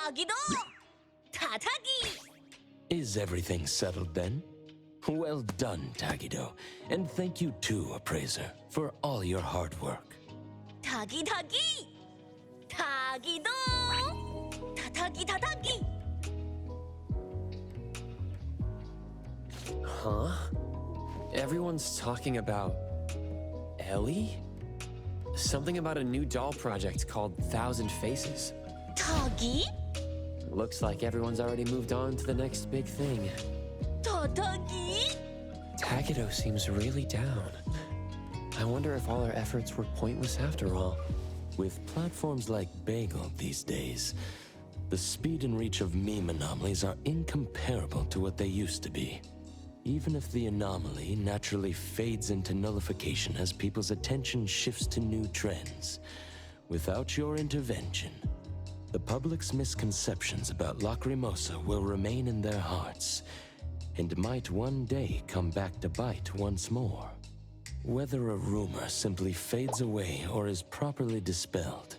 타기도! 타타기! Is everything settled then? Well done, Tagido. And thank you too, Appraiser, for all your hard work. 타기 타기! 타기도! 타타기 타타기! Huh? Everyone's talking about Ellie? Something about a new doll project called Thousand Faces. 타기? Looks like everyone's already moved on to the next big thing. 타타기? Tagido seems really down. I wonder if all our efforts were pointless after all. With platforms like Bagel these days, the speed and reach of meme anomalies are incomparable to what they used to be. Even if the anomaly naturally fades into nullification as people's attention shifts to new trends, without your intervention, the public's misconceptions about Lacrimosa will remain in their hearts, and might one day come back to bite once more. Whether a rumor simply fades away or is properly dispelled,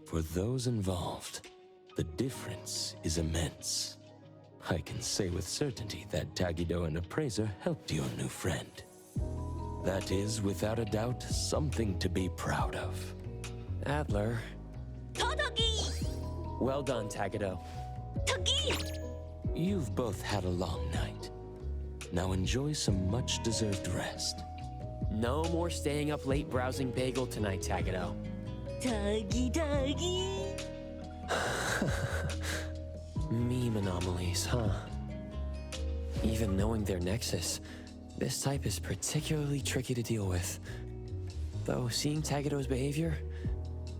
for those involved, the difference is immense. I can say with certainty that Tagido and Appraiser helped your new friend. That is, without a doubt, something to be proud of. Adler. 타타기! Well done, Tagido. 타기! You've both had a long night. Now enjoy some much-deserved rest. No more staying up late browsing Bagel tonight, Tagido. 타기 타기! Meme anomalies, huh? Even knowing their nexus, this type is particularly tricky to deal with. Though seeing Tagido's behavior,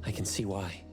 I can see why.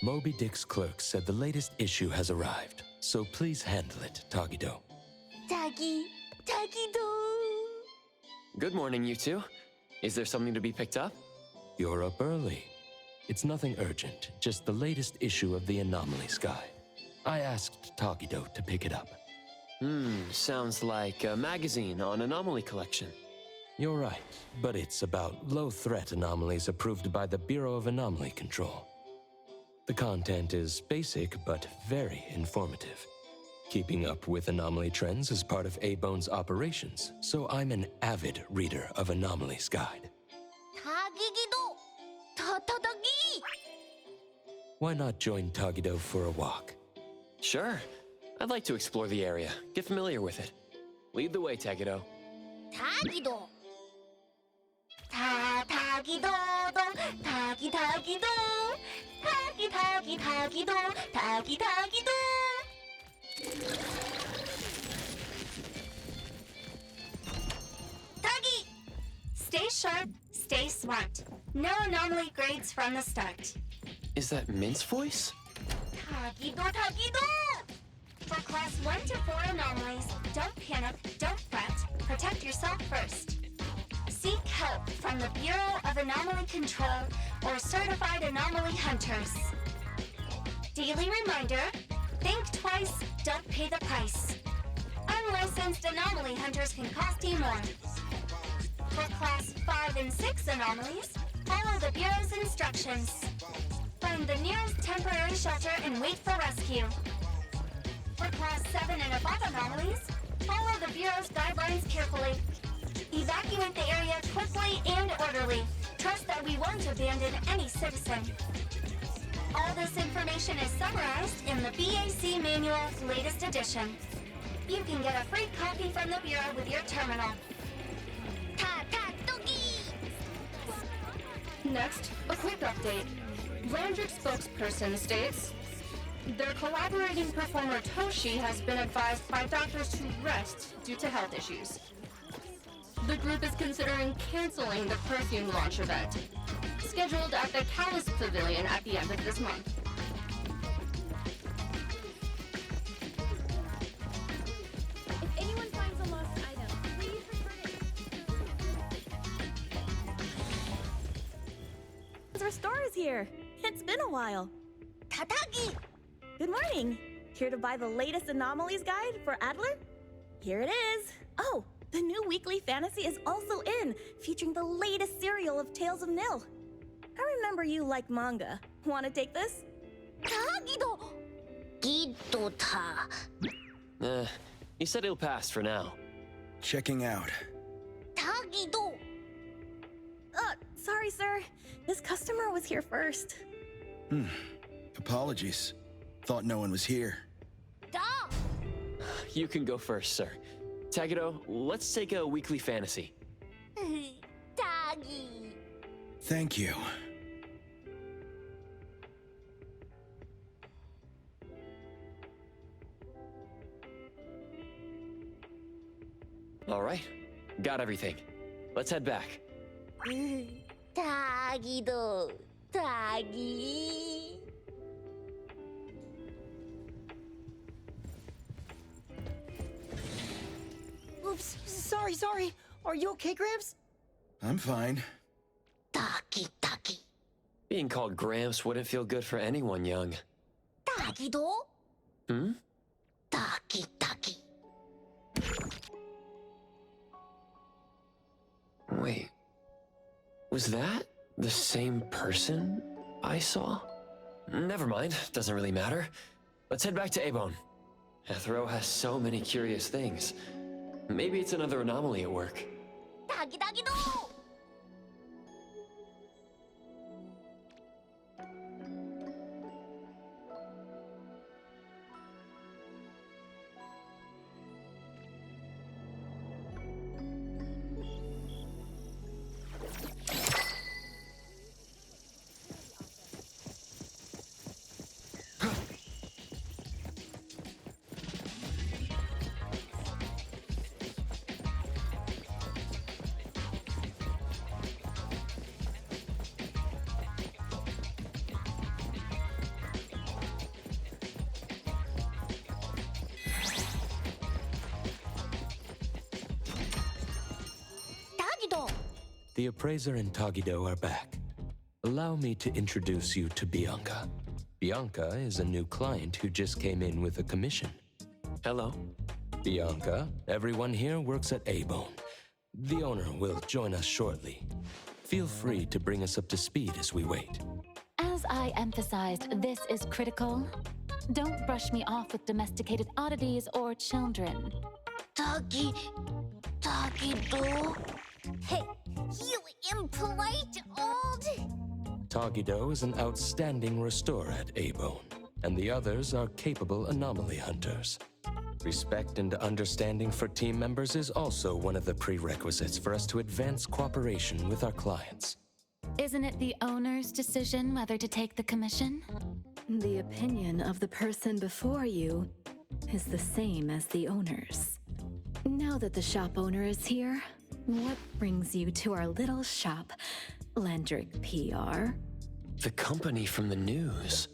Moby Dick's clerk said the latest issue has arrived, so please handle it, Tagido. 타기, 타기도! Good morning, you two. Is there something to be picked up? You're up early. It's nothing urgent, just the latest issue of the Anomaly Sky. I asked Tagido to pick it up. Sounds like a magazine on anomaly collection. You're right, but it's about low-threat anomalies approved by the Bureau of Anomaly Control. The content is basic, but very informative. Keeping up with anomaly trends is part of A-Bone's operations, so I'm an avid reader of Anomaly's Guide. 타기기도! 타타타기! Why not join Tagido for a walk? Sure. I'd like to explore the area, get familiar with it. Lead the way, Tagido. 타기도! 타기도도! 타기도! 타기도! 타기도! 타기! Stay sharp, stay smart. No anomaly grades from the start. Is that Mint's voice? 타기도! For class 1 to 4 anomalies, don't panic, don't fret, protect yourself first. Seek help from the Bureau of Anomaly Control or certified anomaly hunters. Daily reminder, think twice, don't pay the price. Unlicensed anomaly hunters can cost you more. For class 5 and 6 anomalies, follow the Bureau's instructions. Find the nearest temporary shelter and wait for rescue. For class 7 and above anomalies, follow the Bureau's guidelines carefully. Evacuate the area quickly and orderly. Trust that we won't abandon any citizen. All this information is summarized in the BAC Manual's latest edition. You can get a free copy from the Bureau with your terminal. 타타뚜기! Next, a quick update. Landric spokesperson states, their collaborating performer Toshi has been advised by doctors to rest due to health issues. The group is considering canceling the perfume launch event, scheduled at the Callus Pavilion at the end of this month. here. It's been a while. Tatagi! Good morning. Here to buy the latest anomalies guide for Adler? Here it is. Oh, the new weekly fantasy is also in, featuring the latest serial of Tales of Nil. I remember you like manga. Want to take this? Tagido! Gido ta. You said it'll pass for now. Checking out. Tagido! Sorry, sir. This customer was here first. Apologies. Thought no one was here. Da! You can go first, sir. Tagido, let's take a weekly fantasy. Tagi! Thank you. All right, got everything. Let's head back. Tagido! Tagi! Oops, sorry. Are you okay, Gramps? I'm fine. Taki taki. Being called Gramps wouldn't feel good for anyone young. Tagido? Hmm? Taki taki. Wait. Was that the same person I saw? Never mind, doesn't really matter. Let's head back to Abon. Ethro has so many curious things. Maybe it's another anomaly at work. Tagi tagido! Tagido! The appraiser and Tagido are back. Allow me to introduce you to Bianca. Bianca is a new client who just came in with a commission. Hello. Bianca, everyone here works at Abon. The owner will join us shortly. Feel free to bring us up to speed as we wait. As I emphasized, this is critical. Don't brush me off with domesticated oddities or children. Tagi... Tagido? Hey, you impolite old... Tagido is an outstanding restorer at Abon, and the others are capable anomaly hunters. Respect and understanding for team members is also one of the prerequisites for us to advance cooperation with our clients. Isn't it the owner's decision whether to take the commission? The opinion of the person before you is the same as the owner's. Now that the shop owner is here, what brings you to our little shop, Landrick PR? The company from the news.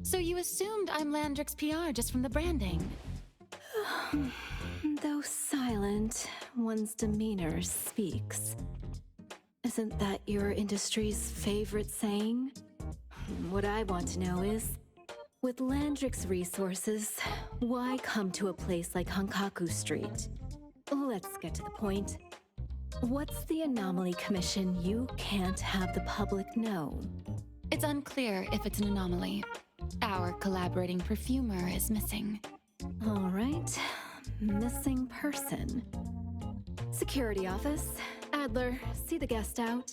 So you assumed I'm Landrick's PR just from the branding? Though silent, one's demeanor speaks. Isn't that your industry's favorite saying? What I want to know is, with Landrick's resources, why come to a place like Hankaku Street? Let's get to the point. What's the anomaly commission you can't have the public know? It's unclear if it's an anomaly. Our collaborating perfumer is missing. All right, missing person. Security office. Adler, see the guest out.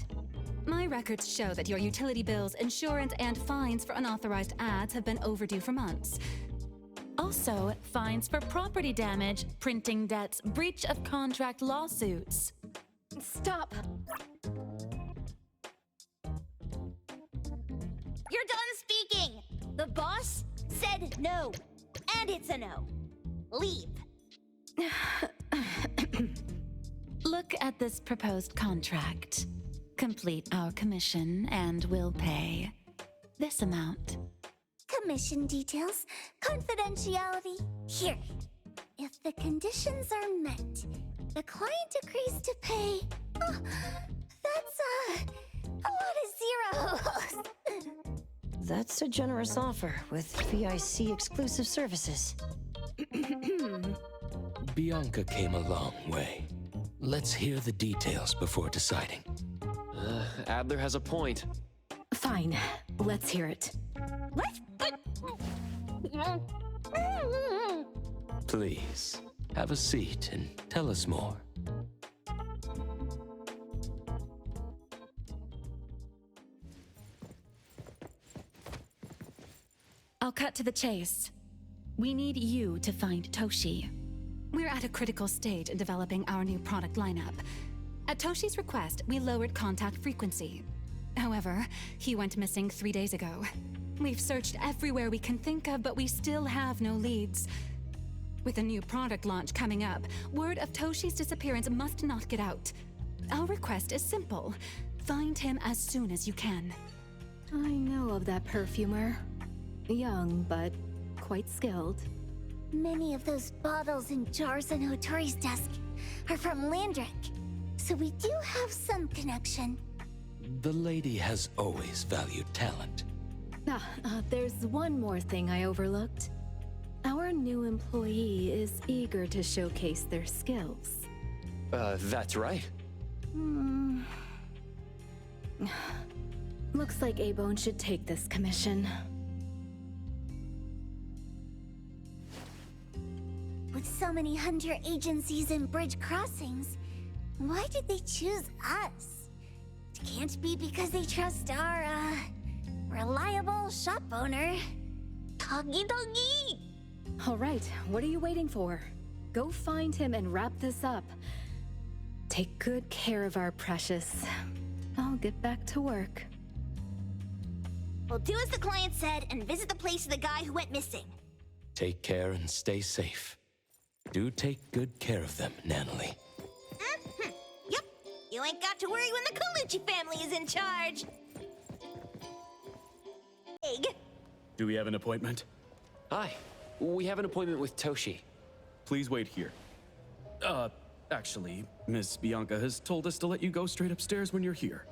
My records show that your utility bills, insurance, and fines for unauthorized ads have been overdue for months. Also, fines for property damage, printing debts, breach of contract lawsuits. Stop! You're done speaking! The boss said no. And it's a no. Leave. Look at this proposed contract. Complete our commission and we'll pay this amount. Commission details, confidentiality. Here. If the conditions are met, the client agrees to pay. Oh, A lot of zeros. That's a generous offer with VIC exclusive services. Bianca came a long way. Let's hear the details before deciding. Adler has a point. Fine, let's hear it. Please, have a seat and tell us more. I'll cut to the chase. We need you to find Toshi. We're at a critical stage in developing our new product lineup. At Toshi's request, we lowered contact frequency. However, he went missing 3 days ago. We've searched everywhere we can think of, but we still have no leads. With a new product launch coming up, word of Toshi's disappearance must not get out. Our request is simple. Find him as soon as you can. I know of that perfumer. Young, but quite skilled. Many of those bottles and jars on Hotori's desk are from Landrick, so we do have some connection. The lady has always valued talent. There's one more thing I overlooked. Our new employee is eager to showcase their skills. That's right. Looks like A-Bone should take this commission. With so many hunter agencies and bridge crossings, why did they choose us? It can't be because they trust our, reliable shop owner. Doggy doggy! All right, what are you waiting for? Go find him and wrap this up. Take good care of our precious. I'll get back to work. We'll do as the client said and visit the place of the guy who went missing. Take care and stay safe. Do take good care of them, Natalie. Yep, you ain't got to worry when the Colucci family is in charge. Egg. Do we have an appointment? Hi. We have an appointment with Toshi. Please wait here. Actually, Miss Bianca has told us to let you go straight upstairs when you're here.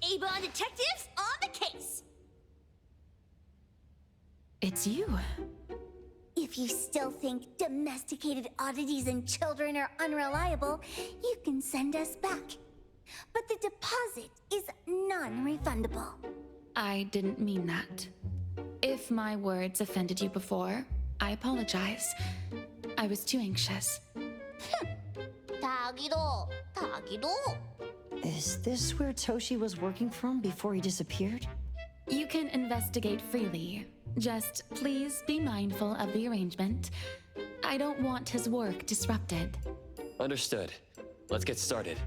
A-Bond detectives on the case. It's you. If you still think domesticated oddities and children are unreliable, you can send us back. But the deposit is non-refundable. I didn't mean that. If my words offended you before, I apologize. I was too anxious. 다기도, 다기도. Is this where Toshi was working from before he disappeared? You can investigate freely. Just please be mindful of the arrangement. I don't want his work disrupted. Understood. Let's get started.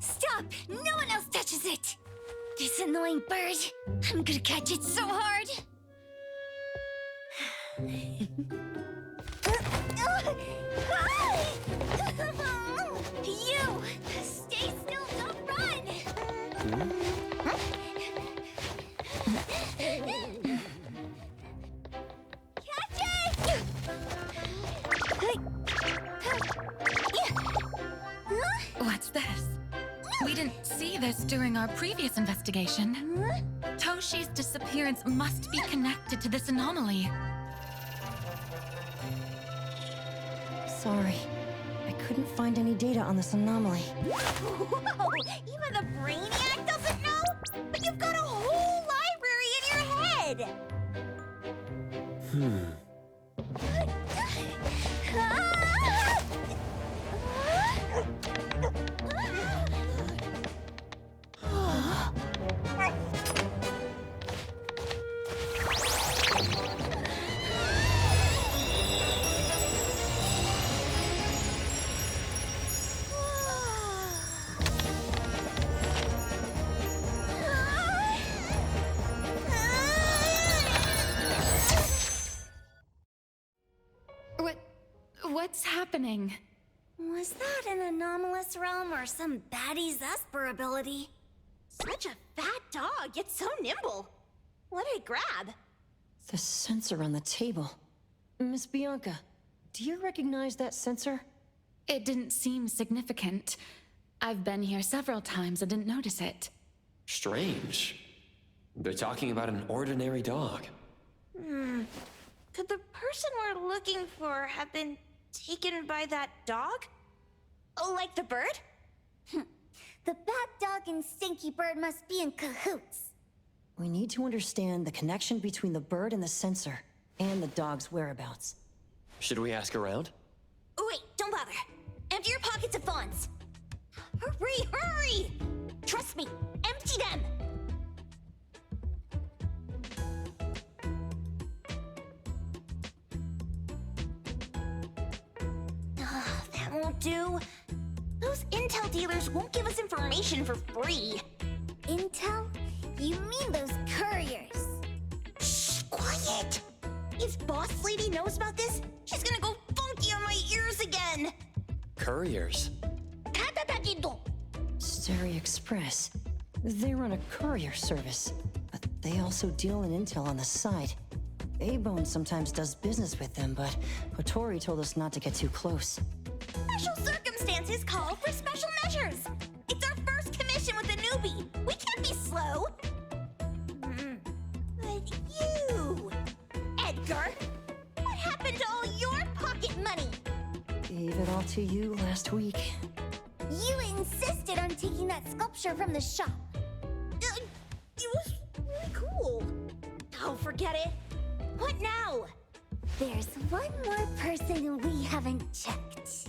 Stop! No one else touches it! This annoying bird. I'm gonna catch it so hard. You! Stay still, don't run! Catch it! What's this? We didn't see this during our previous investigation. Toshi's disappearance must be connected to this anomaly. Sorry. I couldn't find any data on this anomaly. Whoa! Even the brainiac doesn't know? But you've got a whole library in your head! What's happening? Was that an anomalous realm or some baddie's Esper ability? Such a fat dog, yet so nimble. What did it grab? The sensor on the table. Miss Bianca, do you recognize that sensor? It didn't seem significant. I've been here several times and didn't notice it. Strange. They're talking about an ordinary dog. Could the person we're looking for have been taken by that dog? Oh, like the bird? The bat dog and Stinky Bird must be in cahoots. We need to understand the connection between the bird and the sensor, and the dog's whereabouts. Should we ask around? Oh, wait, don't bother. Empty your pockets of funds. Hurry, hurry! Trust me, empty them! That won't do. Those intel dealers won't give us information for free. Intel? You mean those couriers? Shh, quiet! If Boss Lady knows about this, she's gonna go funky on my ears again! Couriers? Stary Express. They run a courier service, but they also deal in intel on the side. A-Bone sometimes does business with them, but Hotori told us not to get too close. Special circumstances call for special measures. It's our first commission with a newbie. We can't be slow. But you, Edgar, what happened to all your pocket money? Gave it all to you last week. You insisted on taking that sculpture from the shop. It was really cool. Oh, forget it. What now? There's one more person who we haven't checked.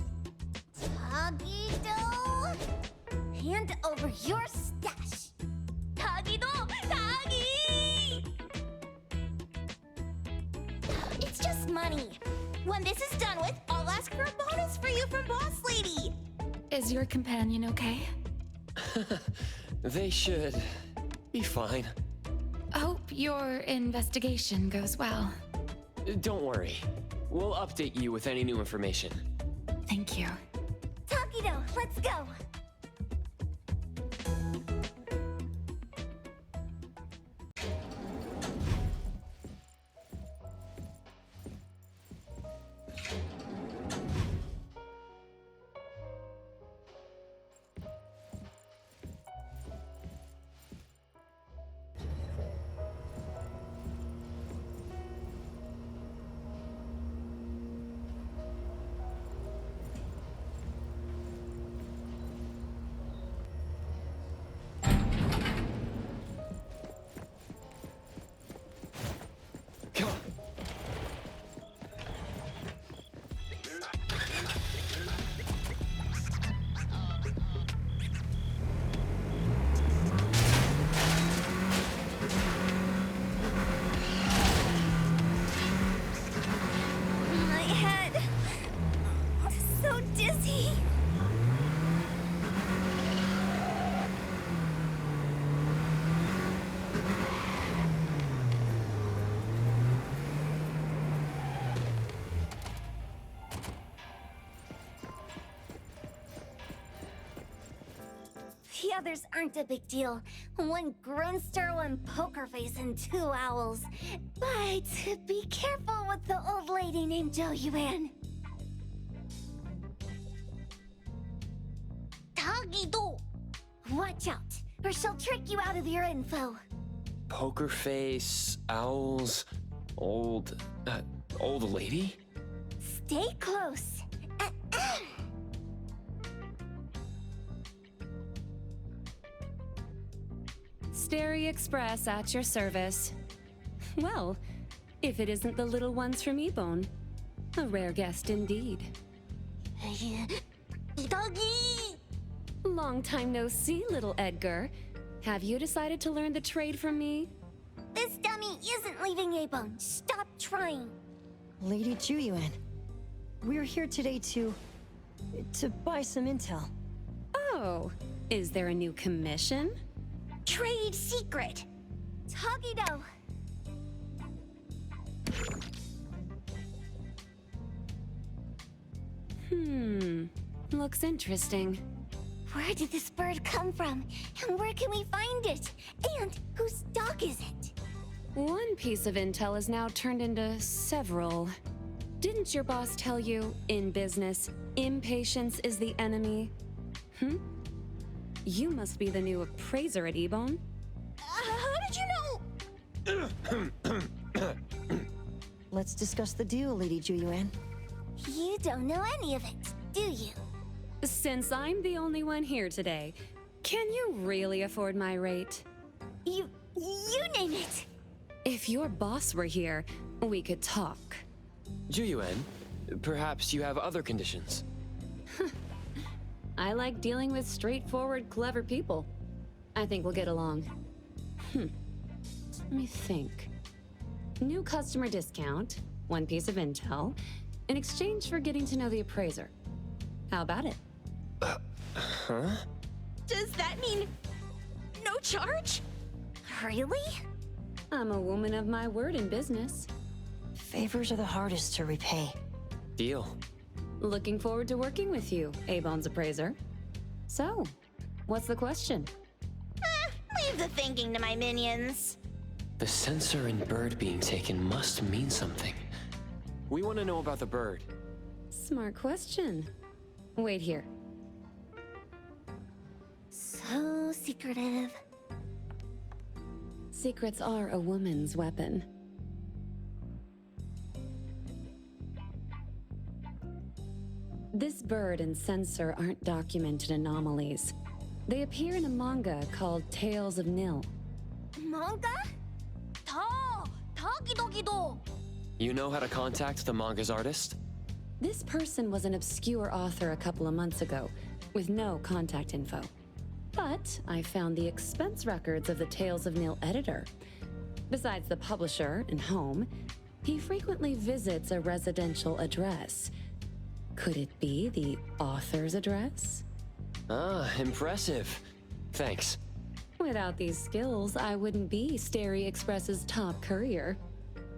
Tagido! Hand over your stash. Tagido! Tagi! It's just money. When this is done with, I'll ask for a bonus for you from Boss Lady. Is your companion okay? They should be fine. Hope your investigation goes well. Don't worry. We'll update you with any new information. Thank you. Takido, let's go. The others aren't a big deal. One grinster, one poker face, and 2 owls. But be careful with the old lady named Jo Yuan. Tagido! Watch out, or she'll trick you out of your info. Poker face, owls, old lady? Stay close. Starry Express at your service. Well, if it isn't the little ones from Ebone. A rare guest indeed. Doggy! Long time no see, little Edgar. Have you decided to learn the trade from me? This dummy isn't leaving Abone. Stop trying. Lady Juyuan, we're here today to buy some intel. Oh, is there a new commission? Trade secret. Tagido. Looks interesting. Where did this bird come from? And where can we find it? And whose dog is it? One piece of intel is now turned into several. Didn't your boss tell you, in business, impatience is the enemy? You must be the new appraiser at Ebone. How did you know? Let's discuss the deal, Lady Juyuan. You don't know any of it, do you? Since I'm the only one here today, can you really afford my rate? You name it. If your boss were here, we could talk. Juyuan, perhaps you have other conditions. I like dealing with straightforward, clever people. I think we'll get along. Let me think. New customer discount, one piece of intel, in exchange for getting to know the appraiser. How about it? Does that mean no charge? Really? I'm a woman of my word in business. Favors are the hardest to repay. Deal. Looking forward to working with you, Abone's appraiser. So, what's the question? Leave the thinking to my minions. The sensor and bird being taken must mean something. We want to know about the bird. Smart question. Wait here. So secretive. Secrets are a woman's weapon. This bird and sensor aren't documented anomalies. They appear in a manga called Tales of Nil. Manga? Tagido. You know how to contact the manga's artist? This person was an obscure author a couple of months ago, with no contact info. But I found the expense records of the Tales of Nil editor. Besides the publisher and home, he frequently visits a residential address. Could it be the author's address? Ah, impressive. Thanks. Without these skills, I wouldn't be Starry Express's top courier.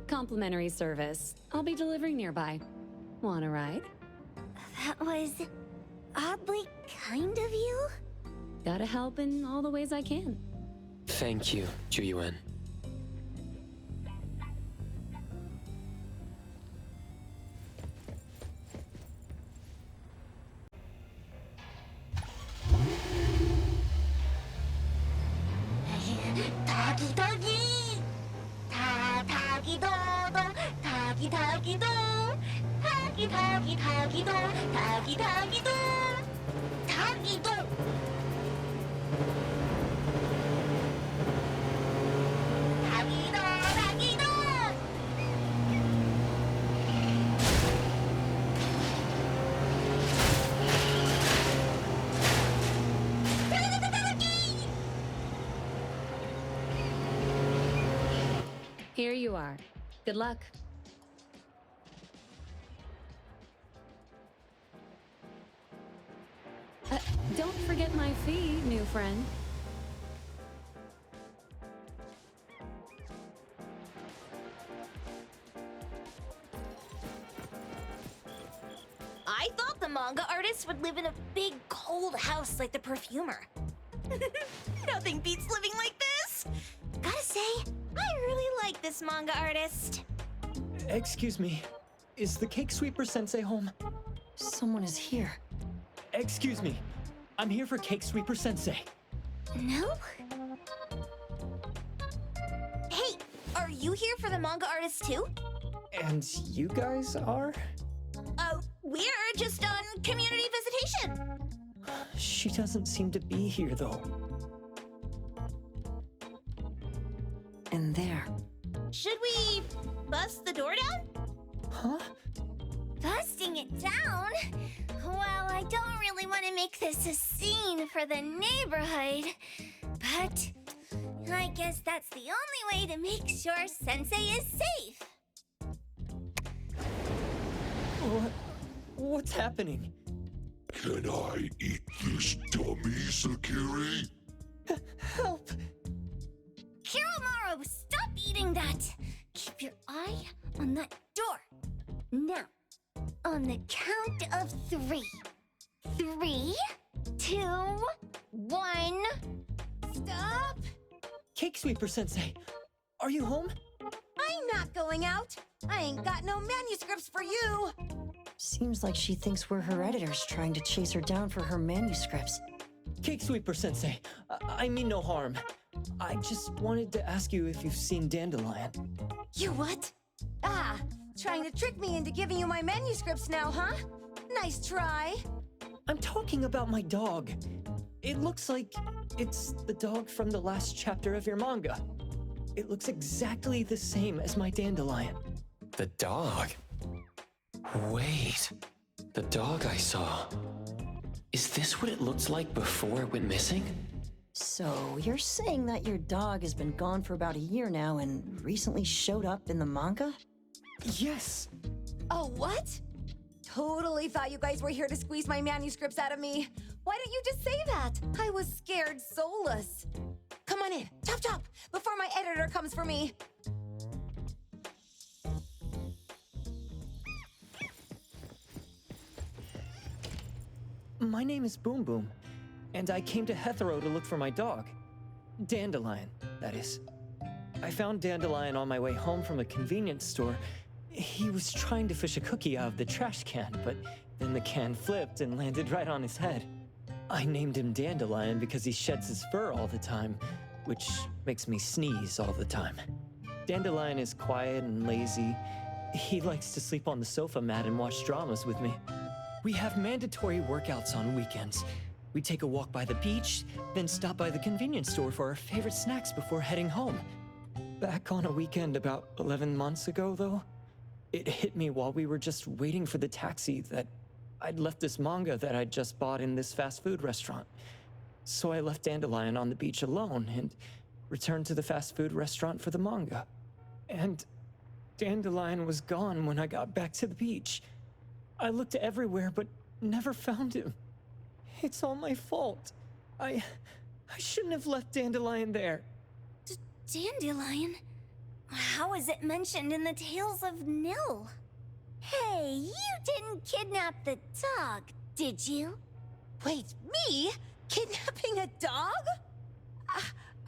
Complimentary service. I'll be delivering nearby. Want a ride? That was oddly kind of you. Gotta help in all the ways I can. Thank you, Juyuan. Here you are. Good luck. Don't forget my fee, new friend. I thought the manga artist would live in a big, cold house like the perfumer. Nothing beats living like this! Gotta say, I really like this manga artist. Excuse me. Is the Cake Sweeper Sensei home? Someone is here. Excuse me. I'm here for Cake Sweeper Sensei. No? Hey, are you here for the manga artist too? And you guys are? We're just on community visitation. She doesn't seem to be here, though. And there. Should we bust the door down? Huh? Busting it down? Well, I don't really want to make this a scene for the neighborhood, but I guess that's the only way to make sure Sensei is safe. What's happening? Can I eat this dummy, Sakiri? Help! Kiromaru, stop eating that! Keep your eye on that door. Now, on the count of 3. 3, 2, 1. Stop! Cake Sweeper Sensei, are you home? I'm not going out. I ain't got no manuscripts for you. Seems like she thinks we're her editors trying to chase her down for her manuscripts. Cake Sweeper Sensei, I mean no harm. I just wanted to ask you if you've seen Dandelion. You what? Ah, trying to trick me into giving you my manuscripts now, huh? Nice try. I'm talking about my dog. It looks like it's the dog from the last chapter of your manga. It looks exactly the same as my Dandelion. The dog? Wait. The dog I saw. Is this what it looked like before it went missing? So, you're saying that your dog has been gone for about a year now and recently showed up in the manga? Yes! Oh, what? Totally thought you guys were here to squeeze my manuscripts out of me. Why didn't you just say that? I was scared soulless. Come on in, chop chop, before my editor comes for me. My name is Boom Boom, and I came to Hethero to look for my dog. Dandelion, that is. I found Dandelion on my way home from a convenience store. He was trying to fish a cookie out of the trash can, but then the can flipped and landed right on his head. I named him Dandelion because he sheds his fur all the time, which makes me sneeze all the time. Dandelion is quiet and lazy. He likes to sleep on the sofa mat and watch dramas with me. We have mandatory workouts on weekends. We take a walk by the beach, then stop by the convenience store for our favorite snacks before heading home. Back on a weekend about 11 months ago, though, it hit me while we were just waiting for the taxi that I'd left this manga that I'd just bought in this fast food restaurant. So I left Dandelion on the beach alone and returned to the fast food restaurant for the manga. And Dandelion was gone when I got back to the beach. I looked everywhere, but never found him. It's all my fault. I shouldn't have left Dandelion there. Dandelion? How is it mentioned in the Tales of Nil? Hey, you didn't kidnap the dog, did you? Wait, me? Kidnapping a dog?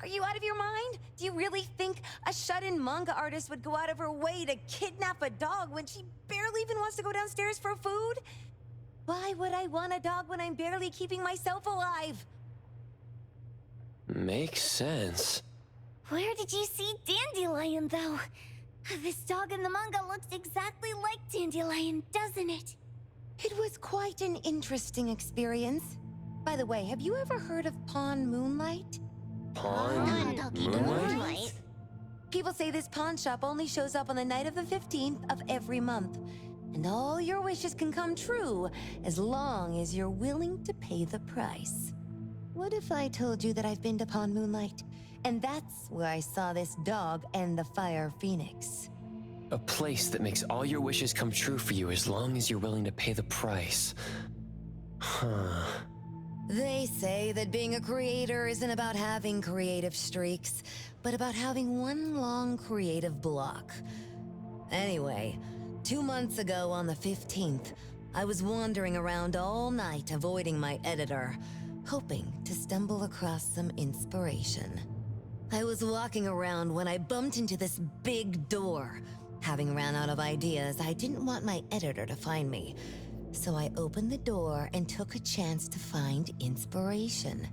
Are you out of your mind? Do you really think a shut-in manga artist would go out of her way to kidnap a dog when she barely even wants to go downstairs for food? Why would I want a dog when I'm barely keeping myself alive? Makes sense. Where did you see Dandelion, though? This dog in the manga looks exactly like Dandelion, doesn't it? It was quite an interesting experience. By the way, have you ever heard of Pawn Moonlight? Pawn Moonlight? People say this pawn shop only shows up on the night of the 15th of every month. And all your wishes can come true as long as you're willing to pay the price. What if I told you that I've been to Pawn Moonlight? And that's where I saw this dog and the Fire Phoenix. A place that makes all your wishes come true for you as long as you're willing to pay the price. Huh. They say that being a creator isn't about having creative streaks, but about having one long creative block. Anyway, 2 months ago on the 15th, I was wandering around all night avoiding my editor hoping to stumble across some inspiration. I was walking around when I bumped into this big door. Having ran out of ideas, I didn't want my editor to find me. So I opened the door and took a chance to find inspiration.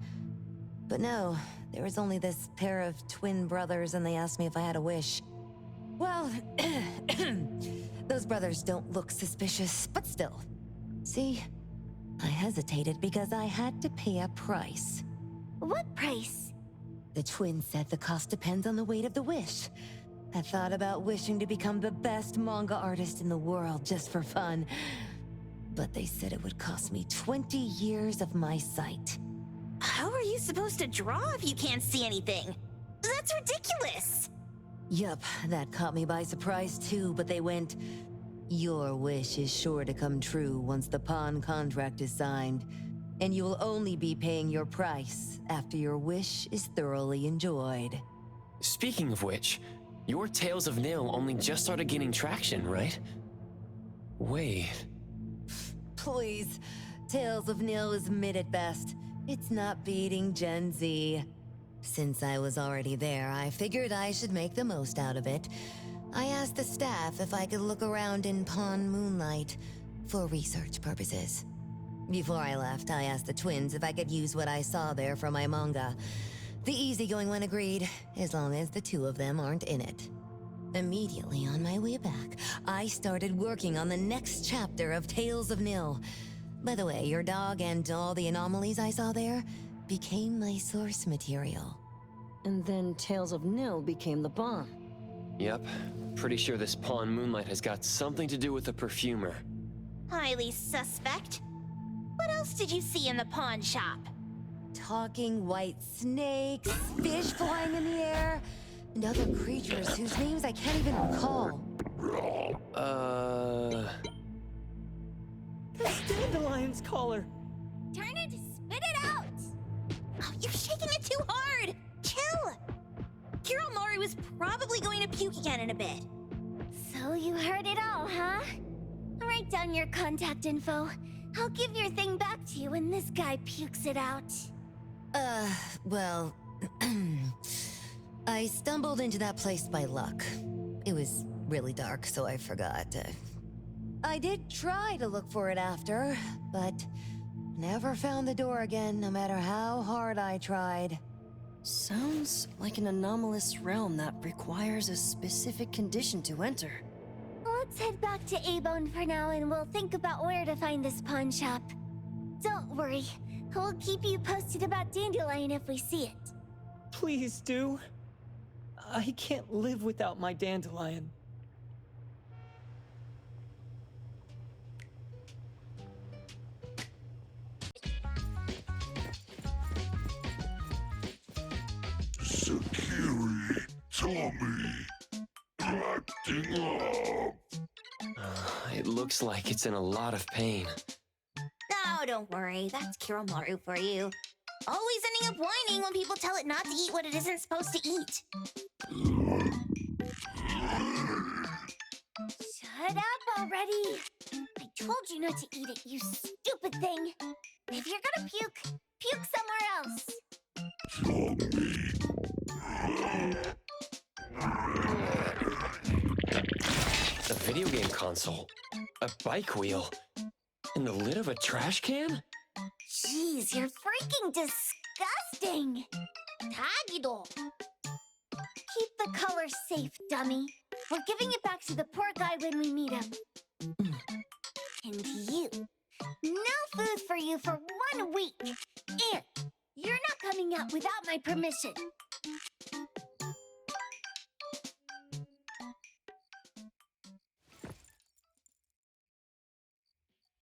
But no, there was only this pair of twin brothers and they asked me if I had a wish. Well, those brothers don't look suspicious, but still. See, I hesitated because I had to pay a price. What price? The twins said the cost depends on the weight of the wish. I thought about wishing to become the best manga artist in the world just for fun. But they said it would cost me 20 years of my sight. How are you supposed to draw if you can't see anything? That's ridiculous! Yup, that caught me by surprise too, but they went, "Your wish is sure to come true once the pawn contract is signed, and you will only be paying your price after your wish is thoroughly enjoyed." Speaking of which, your Tales of Nil only just started gaining traction, right? Wait. Please, Tales of Nil is mid at best. It's not beating Gen Z. Since I was already there, I figured I should make the most out of it. I asked the staff if I could look around in Pawn Moonlight for research purposes. Before I left, I asked the twins if I could use what I saw there for my manga. The easygoing one agreed, as long as the two of them aren't in it. Immediately on my way back, I started working on the next chapter of Tales of Nil. By the way, your dog and all the anomalies I saw there became my source material. And then Tales of Nil became the bomb. Yep, pretty sure this Pawn Moonlight has got something to do with the perfumer. Highly suspect. What else did you see in the pawn shop? Talking white snakes, fish flying in the air, and other creatures whose names I can't even recall. That's Dandelion's collar. Turn it, spit it out! Oh, you're shaking it too hard! Chill! Kiromaru was probably going to puke again in a bit. So you heard it all, huh? Write down your contact info. I'll give your thing back to you when this guy pukes it out. Well, I stumbled into that place by luck. It was really dark, so I forgot. I did try to look for it after, but never found the door again, no matter how hard I tried. Sounds like an anomalous realm that requires a specific condition to enter. Let's head back to A-Bone for now and we'll think about where to find this pawn shop. Don't worry, we'll keep you posted about Dandelion if we see it. Please do. I can't live without my Dandelion. Sakiri, Tommy, acting up. It looks like it's in a lot of pain. Oh, don't worry. That's Kiromaru for you. Always ending up whining when people tell it not to eat what it isn't supposed to eat. Shut up already! I told you not to eat it, you stupid thing! If you're gonna puke, puke somewhere else! A video game console, a bike wheel, and the lid of a trash can? Jeez, you're freaking disgusting! Tagido! Keep the color safe, dummy. We're giving it back to the poor guy when we meet him. And you. No food for you for 1 week. And you're not coming out without my permission.